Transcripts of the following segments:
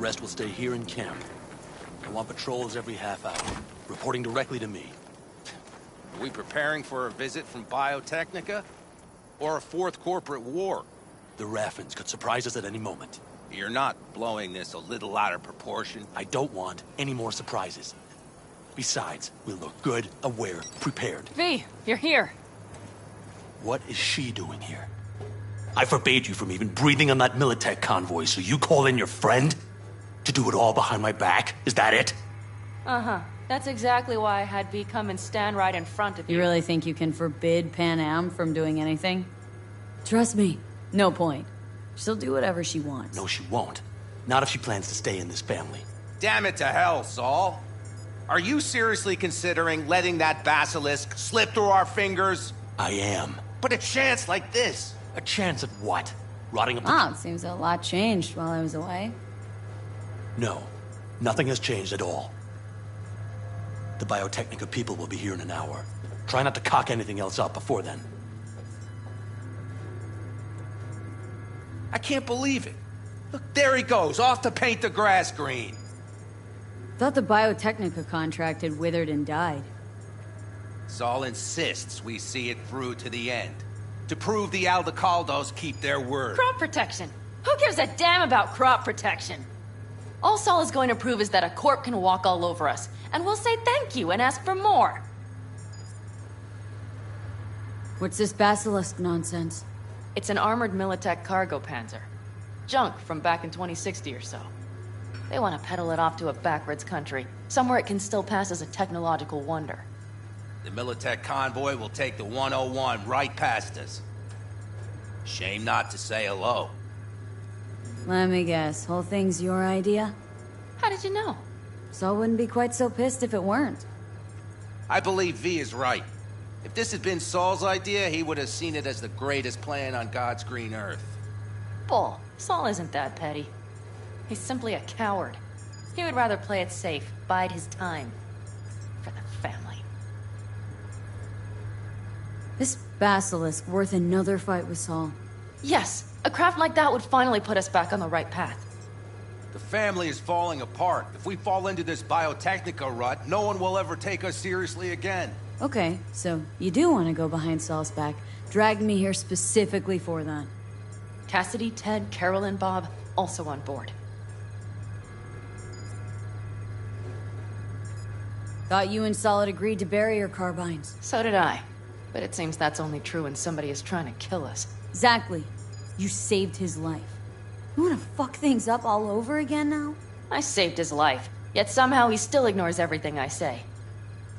rest will stay here in camp. I want patrols every half hour, reporting directly to me. Are we preparing for a visit from Biotechnica? Or a fourth corporate war? The Raffins could surprise us at any moment. You're not blowing this a little out of proportion? I don't want any more surprises. Besides, we'll look good, aware, prepared. V, you're here. What is she doing here? I forbade you from even breathing on that Militech convoy, so you call in your friend? To do it all behind my back? Is that it? Uh-huh. That's exactly why I had V come and stand right in front of you. You really think you can forbid Pan Am from doing anything? Trust me, no point. She'll do whatever she wants. No, she won't. Not if she plans to stay in this family. Damn it to hell, Saul. Are you seriously considering letting that basilisk slip through our fingers? I am. But a chance like this. A chance at what? Rotting up the... Wow, it seems a lot changed while I was away. No, nothing has changed at all. The Biotechnica people will be here in an hour. Try not to cock anything else up before then. I can't believe it. Look, there he goes, off to paint the grass green. Thought the Biotechnica contract had withered and died. Saul insists we see it through to the end. To prove the Aldecaldos keep their word. Crop protection. Who gives a damn about crop protection? All Saul is going to prove is that a corp can walk all over us, and we'll say thank you and ask for more. What's this basilisk nonsense? It's an armored Militech cargo panzer. Junk from back in 2060 or so. They want to peddle it off to a backwoods country, somewhere it can still pass as a technological wonder. The Militech convoy will take the 101 right past us. Shame not to say hello. Let me guess, whole thing's your idea? How did you know? Saul wouldn't be quite so pissed if it weren't. I believe V is right. If this had been Saul's idea, he would have seen it as the greatest plan on God's green earth. Bull, Saul isn't that petty. He's simply a coward. He would rather play it safe, bide his time. For the family. This basilisk worth another fight with Saul. Yes, a craft like that would finally put us back on the right path. The family is falling apart. If we fall into this Biotechnica rut, no one will ever take us seriously again. Okay, so you do want to go behind Saul's back. Dragged me here specifically for that. Cassidy, Ted, Carol, and Bob also on board. Thought you and Saul had agreed to bury your carbines. So did I. But it seems that's only true when somebody is trying to kill us. Exactly. You saved his life. You wanna fuck things up all over again now? I saved his life, yet somehow he still ignores everything I say.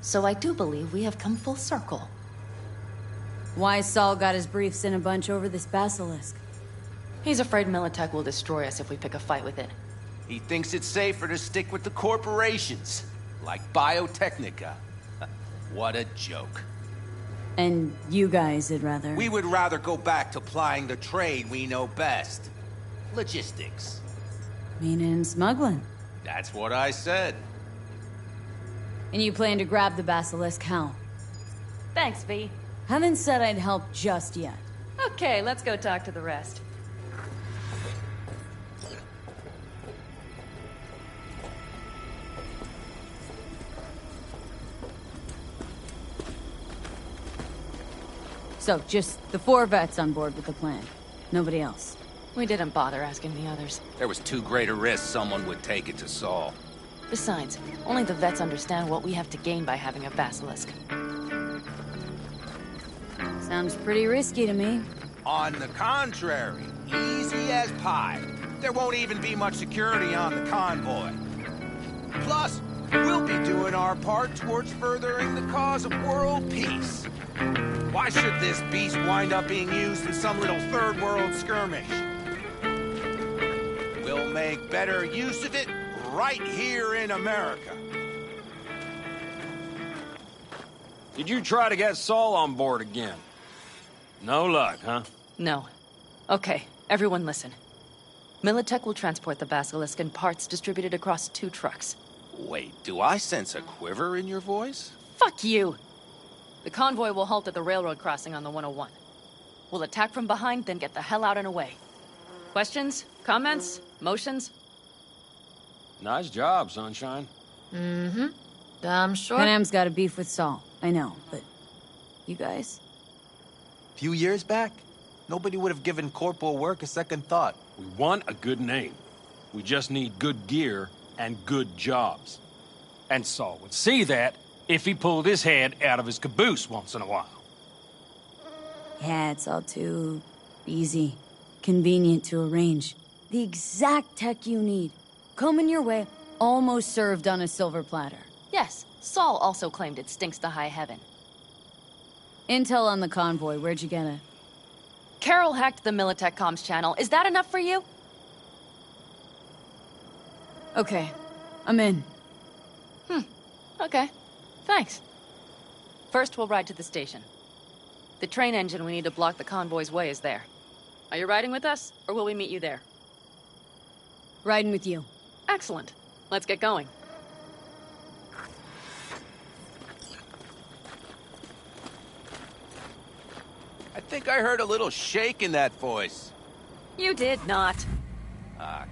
So I do believe we have come full circle. Why Saul got his briefs in a bunch over this basilisk? He's afraid Militech will destroy us if we pick a fight with it. He thinks it's safer to stick with the corporations, like Biotechnica. What a joke. And you guys would rather... We would rather go back to plying the trade we know best. Logistics. Meaning smuggling. That's what I said. And you plan to grab the basilisk how? Thanks, V. Haven't said I'd help just yet. Okay, let's go talk to the rest. So, just the 4 vets on board with the plan. Nobody else. We didn't bother asking the others. There was too great a risk someone would take it to Saul. Besides, only the vets understand what we have to gain by having a basilisk. Sounds pretty risky to me. On the contrary, easy as pie. There won't even be much security on the convoy. Plus, we'll be doing our part towards furthering the cause of world peace. Why should this beast wind up being used in some little third world skirmish? We'll make better use of it right here in America. Did you try to get Saul on board again? No luck, huh? No. Okay, everyone listen. Militech will transport the basilisk in parts distributed across 2 trucks. Wait, do I sense a quiver in your voice? Fuck you! The convoy will halt at the railroad crossing on the 101. We'll attack from behind, then get the hell out and away. Questions? Comments? Motions? Nice job, Sunshine. I'm sure. Panam's got a beef with Saul. I know, but you guys? Few years back, nobody would have given corporal work a second thought. We want a good name. We just need good gear and good jobs. And Saul would see that if he pulled his head out of his caboose once in a while. Yeah, it's all too easy. Convenient to arrange. The exact tech you need. Coming your way, almost served on a silver platter. Yes, Saul also claimed it stinks to high heaven. Intel on the convoy, where'd you get it? Carol hacked the Militech comms channel. Is that enough for you? Okay, I'm in. Okay, thanks. First, we'll ride to the station. The train engine we need to block the convoy's way is there. Are you riding with us, or will we meet you there? Riding with you. Excellent. Let's get going. I think I heard a little shake in that voice. You did not. Ah,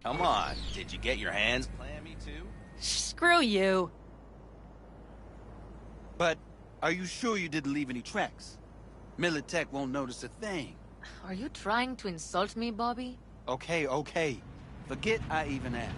Come on, did you get your hands clammy too? Screw you. But are you sure you didn't leave any tracks? Militech won't notice a thing. Are you trying to insult me, Bobby? Okay, okay. Forget I even asked.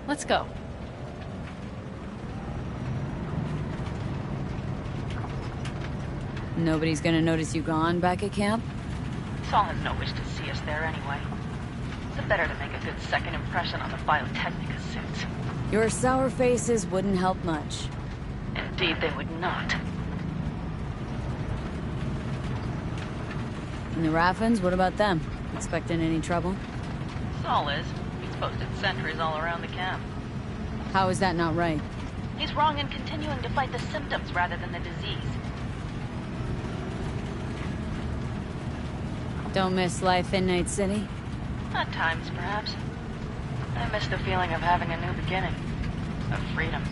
Let's go. Nobody's gonna notice you gone back at camp? Saul has no wish to see us there anyway. It's better to make a good second impression on the Biotechnica suits. Your sour faces wouldn't help much. Indeed, they would not. And the Raffens, what about them? Expecting any trouble? Saul is. He's posted sentries all around the camp. How is that not right? He's wrong in continuing to fight the symptoms rather than the disease. Don't miss life in Night City? At times, perhaps. I miss the feeling of having a new beginning. Of freedom.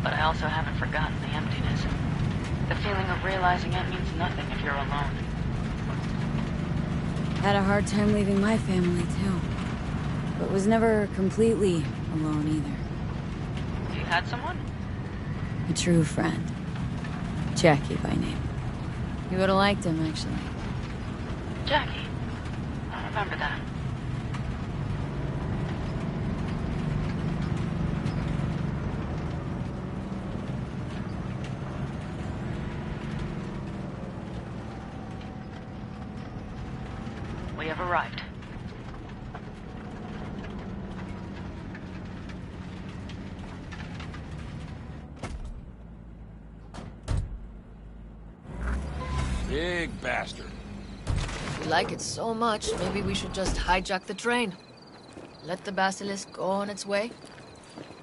But I also haven't forgotten the emptiness. The feeling of realizing it means nothing if you're alone. Had a hard time leaving my family, too. But was never completely alone, either. You had someone? A true friend. Jackie by name. You would've liked him, actually. Jackie. I remember that. We have arrived. Big bastard. If you like it so much, maybe we should just hijack the train. Let the Basilisk go on its way.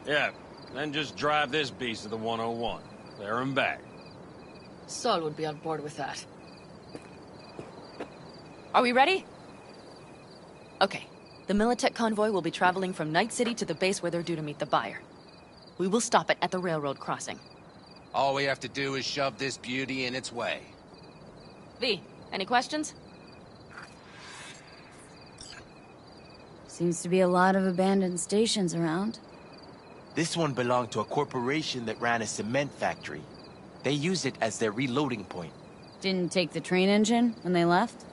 Yeah, then just drive this beast to the 101. There and back. Saul would be on board with that. Are we ready? Okay. The Militech convoy will be traveling from Night City to the base where they're due to meet the buyer. We will stop it at the railroad crossing. All we have to do is shove this beauty in its way. V, any questions? Seems to be a lot of abandoned stations around. This one belonged to a corporation that ran a cement factory. They used it as their reloading point. Didn't take the train engine when they left?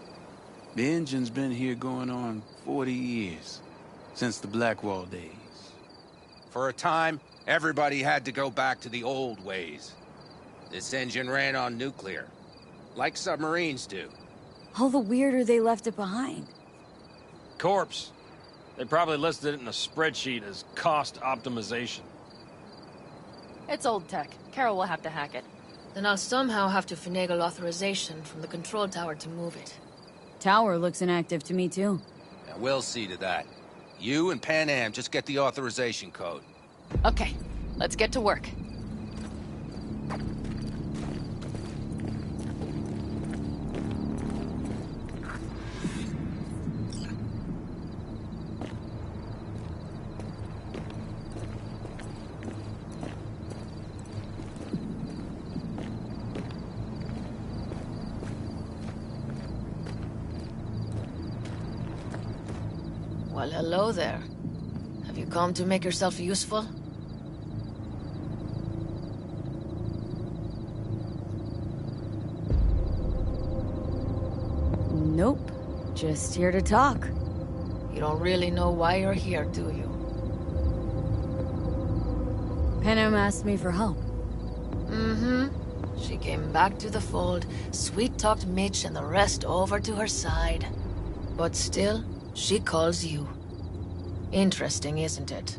The engine's been here going on 40 years. Since the Blackwall days. For a time, everybody had to go back to the old ways. This engine ran on nuclear. Like submarines do. All the weirder they left it behind. Corpse. They probably listed it in a spreadsheet as cost optimization. It's old tech. Carol will have to hack it. Then I'll somehow have to finagle authorization from the control tower to move it. Tower looks inactive to me, too. Now, we'll see to that. You and Pan Am just get the authorization code. Okay, let's get to work. Well, hello there. Have you come to make yourself useful? Nope. Just here to talk. You don't really know why you're here, do you? Panam asked me for help. Mm-hmm. She came back to the fold, sweet-talked Mitch and the rest over to her side. But still, she calls you. Interesting, isn't it?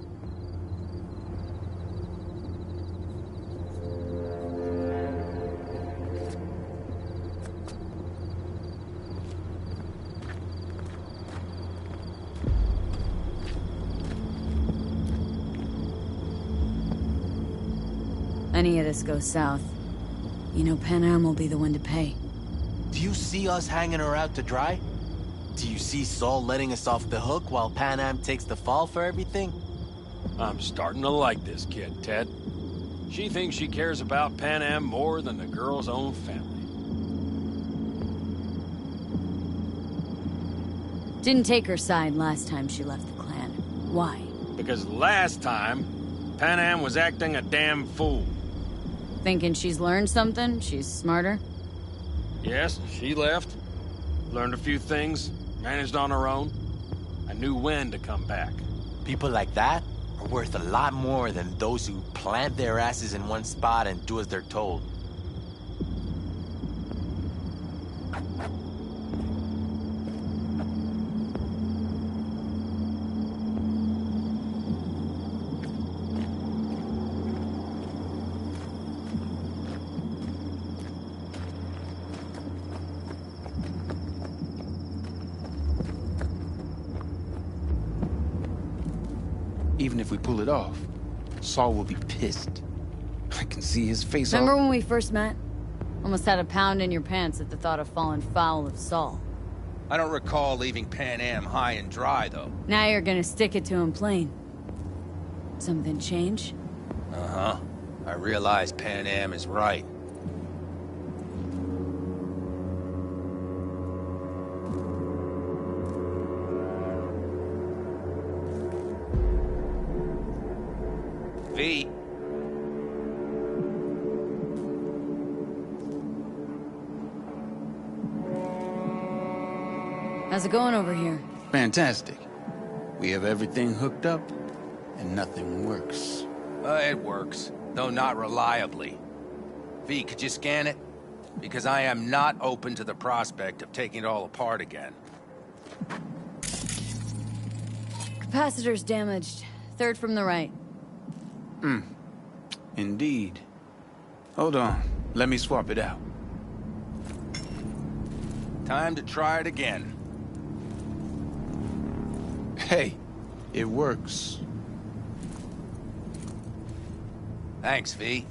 Any of this goes south. You know Pan Am will be the one to pay. Do you see us hanging her out to dry? Do you see Saul letting us off the hook while Pan Am takes the fall for everything? I'm starting to like this kid, Ted. She thinks she cares about Pan Am more than the girl's own family. Didn't take her side last time she left the clan. Why? Because last time, Pan Am was acting a damn fool. Thinking she's learned something? She's smarter? Yes, she left. Learned a few things, managed on her own. I knew when to come back. People like that are worth a lot more than those who plant their asses in one spot and do as they're told. Even if we pull it off, Saul will be pissed. I can see his face. Remember when we first met? Almost had a pound in your pants at the thought of falling foul of Saul. I don't recall leaving Pan Am high and dry, though. Now you're gonna stick it to him plain. Something change? Uh-huh. I realize Pan Am is right. V. How's it going over here? Fantastic. We have everything hooked up, and nothing works. It works, though not reliably. V, could you scan it? Because I am not open to the prospect of taking it all apart again. Capacitor's damaged. Third from the right. Indeed. Hold on. Let me swap it out. Time to try it again. Hey, it works. Thanks, V.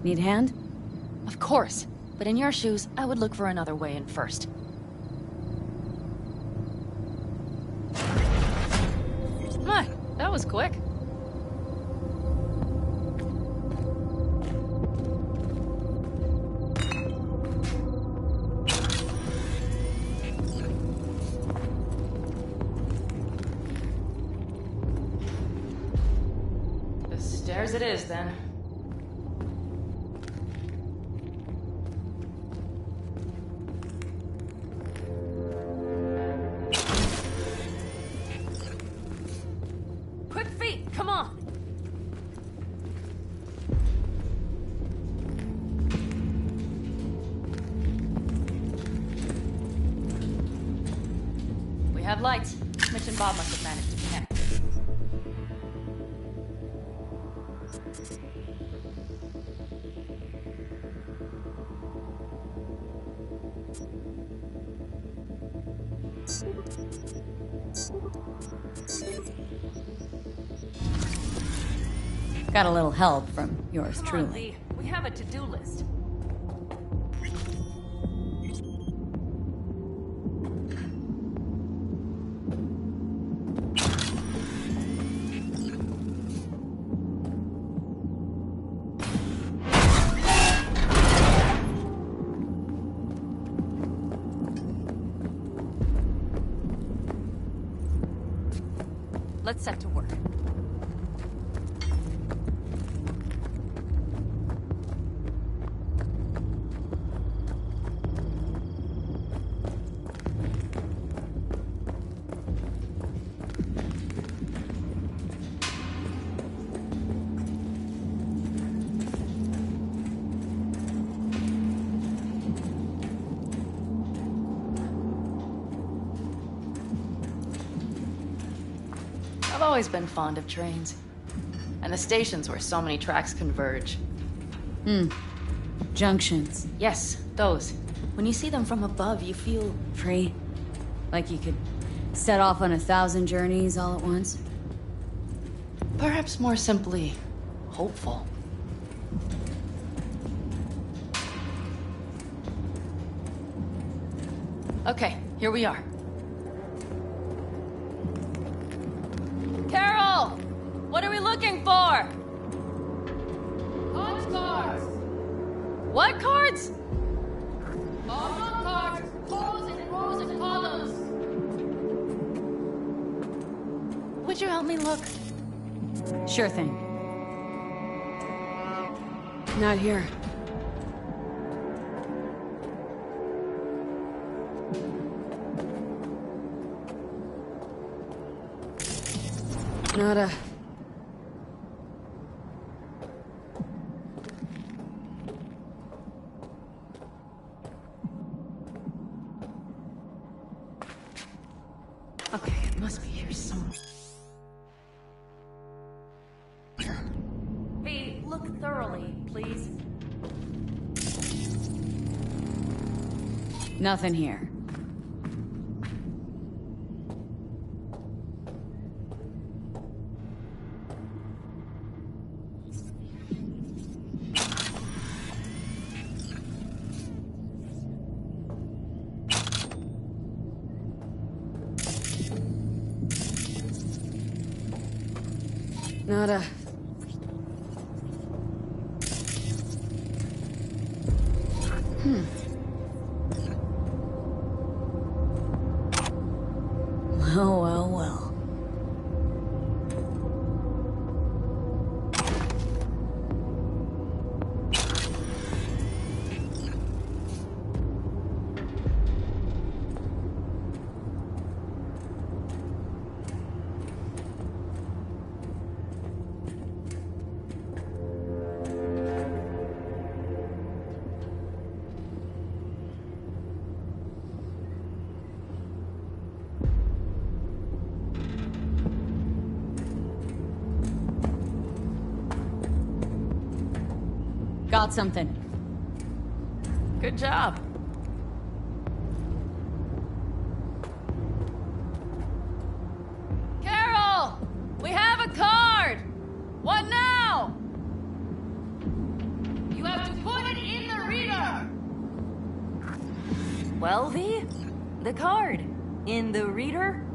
Need a hand? Of course. But in your shoes, I would look for another way in first. My, that was quick. The stairs it is, then. Quick feet, come on! We have lights. Mitch and Bob must have managed to connect. Got a little help from yours Come on, truly. Lee. We have a to-do list. Let's set to work. I've always been fond of trains. And the stations where so many tracks converge. Junctions. Yes, those. When you see them from above, you feel... Free. Like you could Set off on 1,000 journeys all at once? Perhaps more simply, hopeful. Okay, here we are. Carol! What are we looking for? Cards! What cards? All cards! Rows and rows and columns! Would you help me look? Sure thing. Not here. Nada. Okay, it must be here somewhere. V, look thoroughly, please. Nothing here. Nada. Well, well, well. Got something. Good job. Carol! We have a card! What now? You have to put it in the reader! Well, V, the card. In the reader?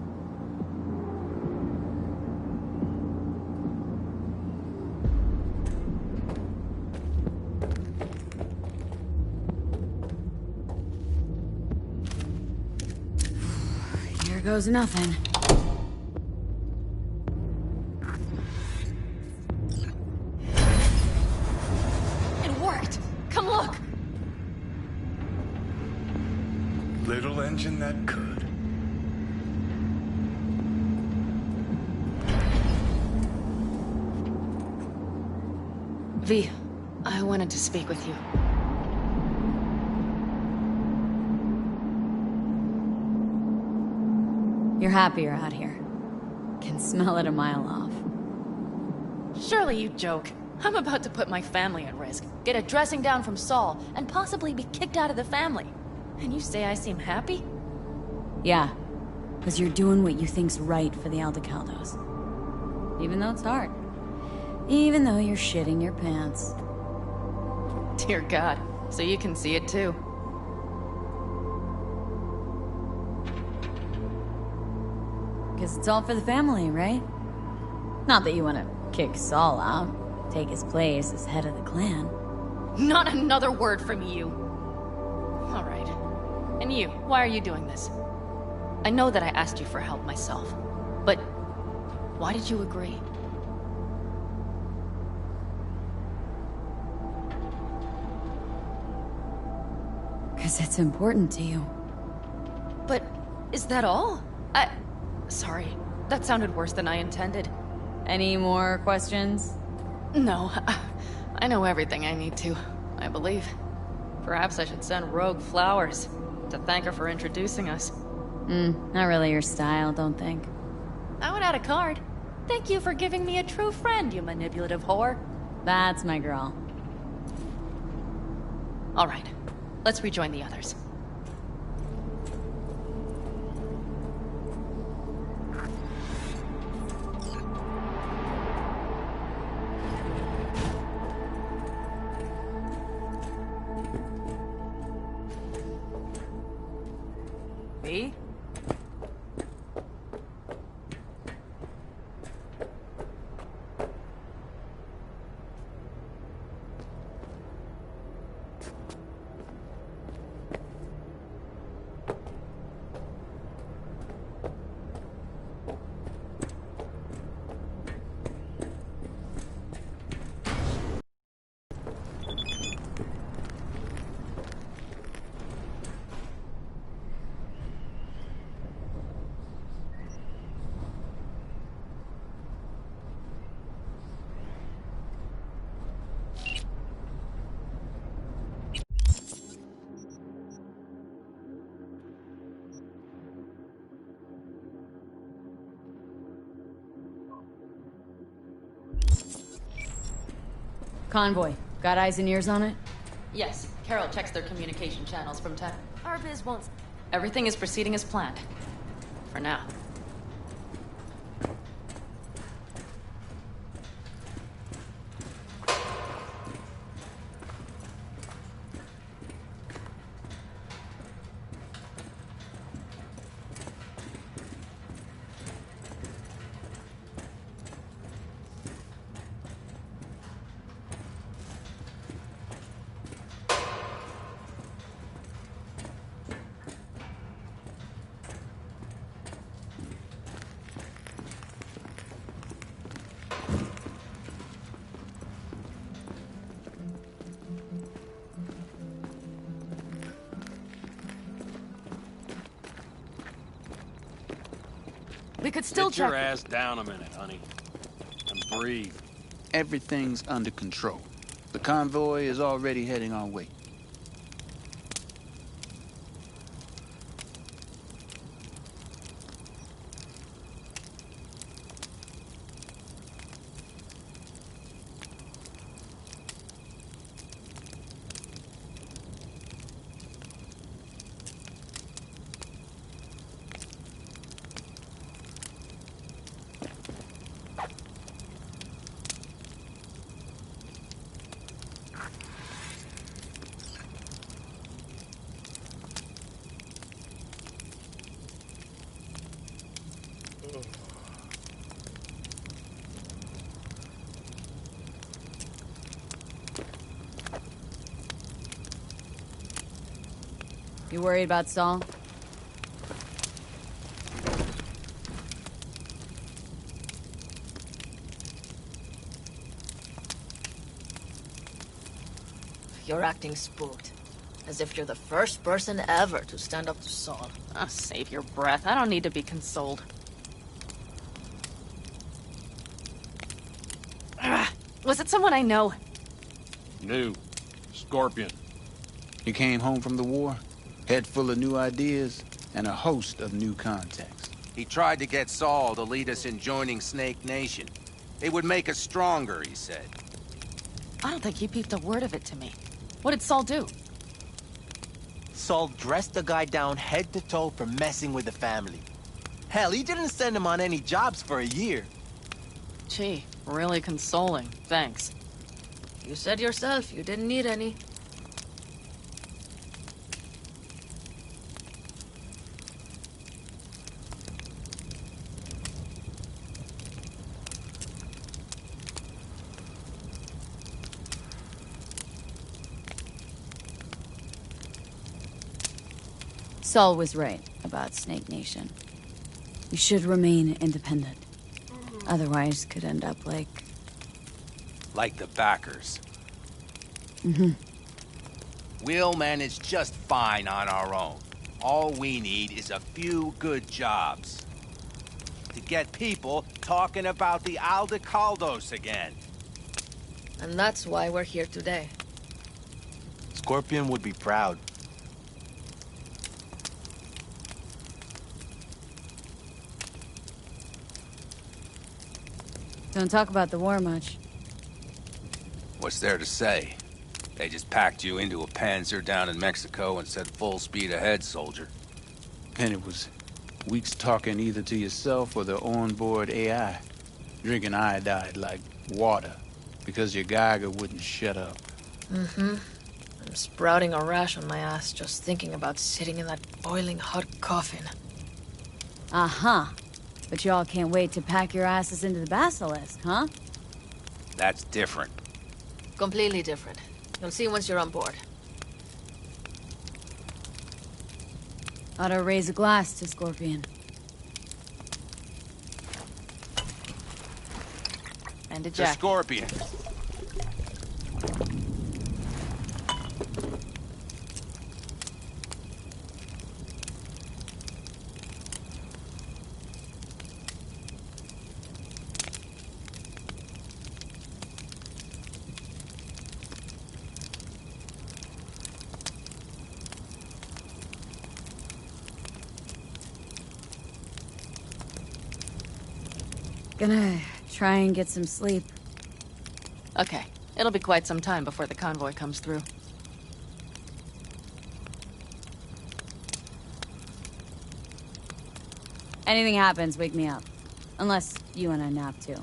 Here goes nothing. It worked! Come look! Little engine that could. V, I wanted to speak with you. You're happier out here. Can smell it a mile off. Surely you joke. I'm about to put my family at risk, get a dressing down from Saul, and possibly be kicked out of the family. And you say I seem happy? Yeah, because you're doing what you think's right for the Aldecaldos. Even though it's hard. Even though you're shitting your pants. Dear God, so you can see it too. Because it's all for the family, right? Not that you want to kick Saul out, take his place as head of the clan. Not another word from you. All right. And you, why are you doing this? I know that I asked you for help myself, but why did you agree? Because it's important to you. But is that all? Sorry, that sounded worse than I intended. Any more questions? No, I know everything I need to, I believe. Perhaps I should send Rogue flowers to thank her for introducing us. Not really your style, don't think. I would add a card. Thank you for giving me a true friend, you manipulative whore. That's my girl. All right, let's rejoin the others. B? Convoy. Got eyes and ears on it? Yes, Carol checks their communication channels from time. Our biz won't. Everything is proceeding as planned. For now. We could still Get your check. ass down a minute, honey. And breathe. Everything's under control. The convoy is already heading our way. You worried about Saul? You're acting spooked. As if you're the first person ever to stand up to Saul. Oh, save your breath. I don't need to be consoled. Was it someone I know? New. Scorpion. You came home from the war, head full of new ideas, and a host of new contacts. He tried to get Saul to lead us in joining Snake Nation. It would make us stronger, he said. I don't think he peeped a word of it to me. What did Saul do? Saul dressed the guy down head to toe for messing with the family. Hell, he didn't send him on any jobs for a year. Gee, really consoling. Thanks. You said yourself you didn't need any. Saul was right about Snake Nation. You should remain independent. Otherwise, could end up like... Like the backers. Mm-hmm. We'll manage just fine on our own. All we need is a few good jobs. To get people talking about the Aldecaldos again. And that's why we're here today. Scorpion would be proud. Don't talk about the war much. What's there to say? They just packed you into a Panzer down in Mexico and said full speed ahead, soldier. And it was weeks talking either to yourself or the onboard AI. Drinking iodide like water, because your Geiger wouldn't shut up. Mm-hmm. I'm sprouting a rash on my ass just thinking about sitting in that boiling hot coffin. Uh-huh. But y'all can't wait to pack your asses into the basilisk, huh? That's different. Completely different. You'll see once you're on board. Ought to raise a glass to Scorpion. And a The jacket. Scorpion. Gonna try and get some sleep. Okay. It'll be quite some time before the convoy comes through. Anything happens, wake me up. Unless you want a nap too.